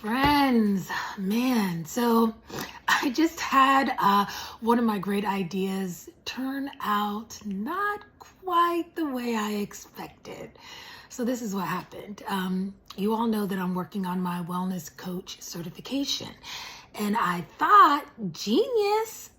Friends, man, so I just had one of my great ideas turn out not quite the way I expected. So this is what happened. You all know that I'm working on my wellness coach certification, and I thought, genius,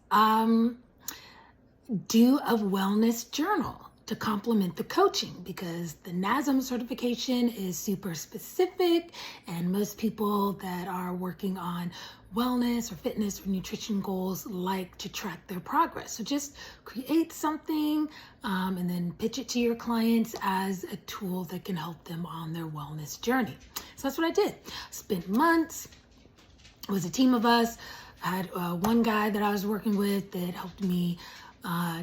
do a wellness journal to complement the coaching, because the NASM certification is super specific and most people that are working on wellness or fitness or nutrition goals like to track their progress. So just create something and then pitch it to your clients as a tool that can help them on their wellness journey. So that's what I did. Spent months. It was a team of us. I had one guy that I was working with that helped me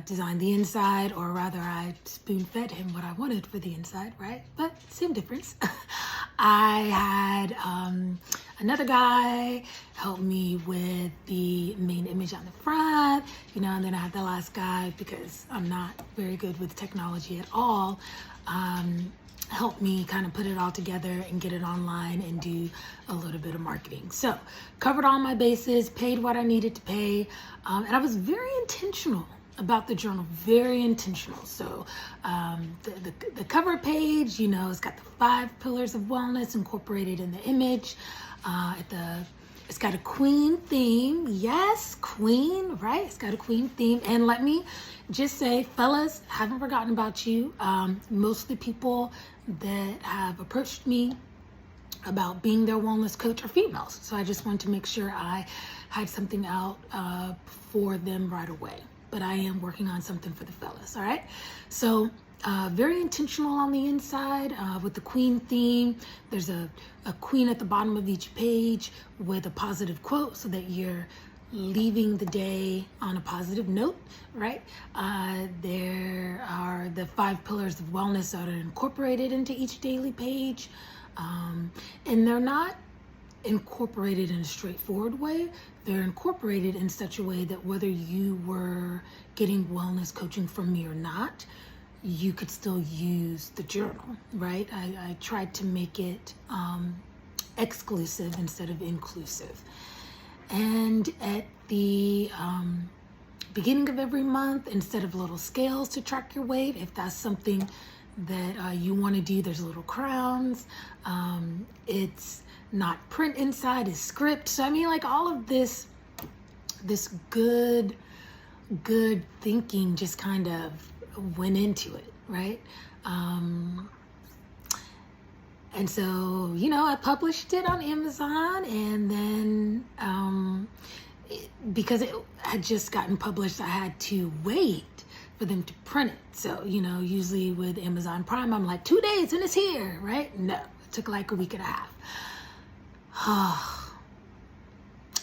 design the inside, or rather I spoon-fed him what I wanted for the inside, right? But same difference. I had another guy help me with the main image on the front, and then I had the last guy, because I'm not very good with technology at all, help me kind of put it all together and get it online and do a little bit of marketing. So covered all my bases, paid what I needed to pay, and I was very intentional about the journal, very intentional. So the cover page, it's got the 5 pillars of wellness incorporated in the image. It's got a queen theme. Yes, queen, right? It's got a queen theme. And let me just say, fellas, haven't forgotten about you. Most of the people that have approached me about being their wellness coach are females. So I just wanted to make sure I had something out for them right away. But I am working on something for the fellas, all right? So very intentional on the inside with the queen theme. There's a queen at the bottom of each page with a positive quote so that you're leaving the day on a positive note, right? There are the 5 pillars of wellness that are incorporated into each daily page. And they're not incorporated in a straightforward way. They're incorporated in such a way that whether you were getting wellness coaching from me or not, you could still use the journal, right? I tried to make it exclusive instead of inclusive. And at the beginning of every month, instead of little scales to track your weight, if that's something that you want to do, there's little crowns. It's not print inside, it's script. So I mean, like, all of this good thinking just kind of went into it, right? And so, I published it on Amazon, and then because it had just gotten published, I had to wait for them to print it. So, usually with Amazon Prime, I'm like 2 days and it's here, right? No, it took like a week and a half.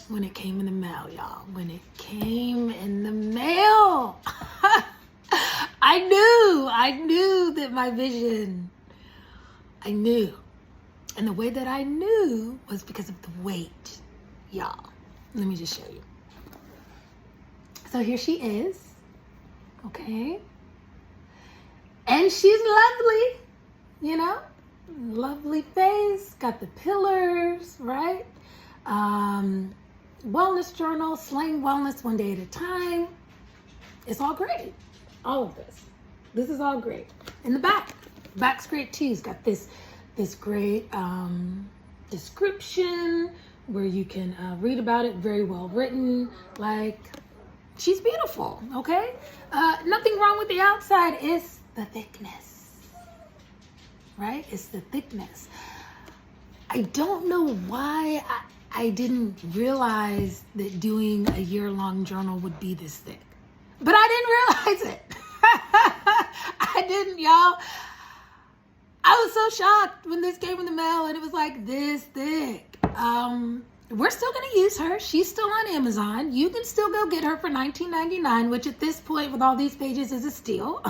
When it came in the mail, y'all, when it came in the mail, I knew that my vision, I knew. And the way that I knew was because of the weight, y'all. Let me just show you. So here she is, okay? And she's lovely, lovely face, got the pillars, right? Wellness journal, slaying wellness one day at a time. It's all great. All of this. This is all great. In the back's great too. It's got this great description where you can read about it. Very well written. Like, she's beautiful, okay? Nothing wrong with the outside. It's the thickness, right? It's the thickness. I don't know why I didn't realize that doing a year-long journal would be this thick. But I didn't realize it. I didn't, y'all. I was so shocked when this came in the mail and it was like this thick. We're still going to use her. She's still on Amazon. You can still go get her for $19.99, which at this point with all these pages is a steal.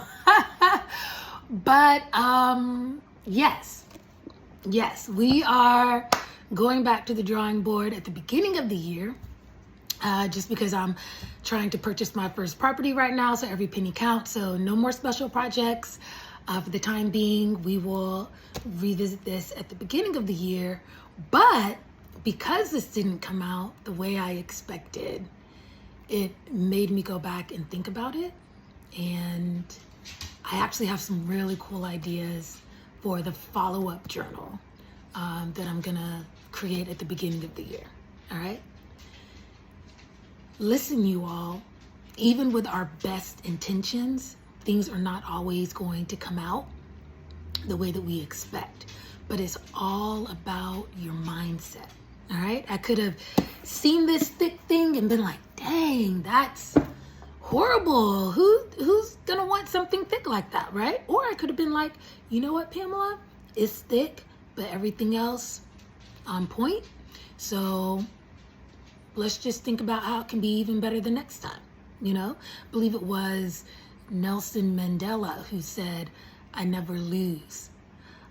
But yes, we are going back to the drawing board at the beginning of the year, just because I'm trying to purchase my first property right now, so every penny counts. So no more special projects. For the time being, we will revisit this at the beginning of the year. But because this didn't come out the way I expected, it made me go back and think about it. And I actually have some really cool ideas for the follow-up journal that I'm gonna create at the beginning of the year. All right? Listen, you all, even with our best intentions, things are not always going to come out the way that we expect. But it's all about your mindset. All right? I could have seen this thick thing and been like, dang, that's horrible. Who's gonna want something thick like that, right? Or I could have been like, you know what, Pamela? It's thick, but everything else on point. So let's just think about how it can be even better the next time. I believe it was Nelson Mandela who said, I never lose.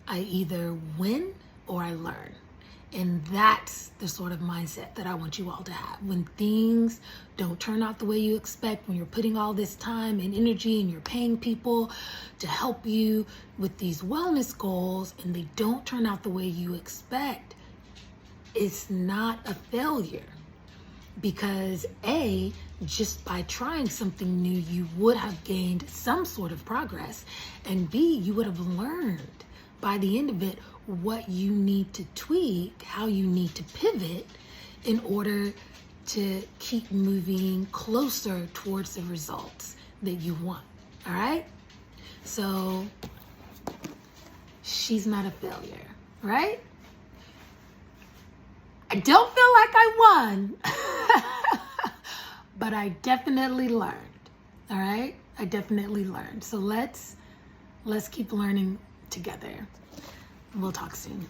I either win or I learn. And that's the sort of mindset that I want you all to have. When things don't turn out the way you expect, when you're putting all this time and energy and you're paying people to help you with these wellness goals and they don't turn out the way you expect, it's not a failure. Because A, just by trying something new, you would have gained some sort of progress. And B, you would have learned by the end of it what you need to tweak, how you need to pivot in order to keep moving closer towards the results that you want. All right? So she's not a failure, right? I don't feel like I won, but I definitely learned. All right? I definitely learned. So let's keep learning together. We'll talk soon.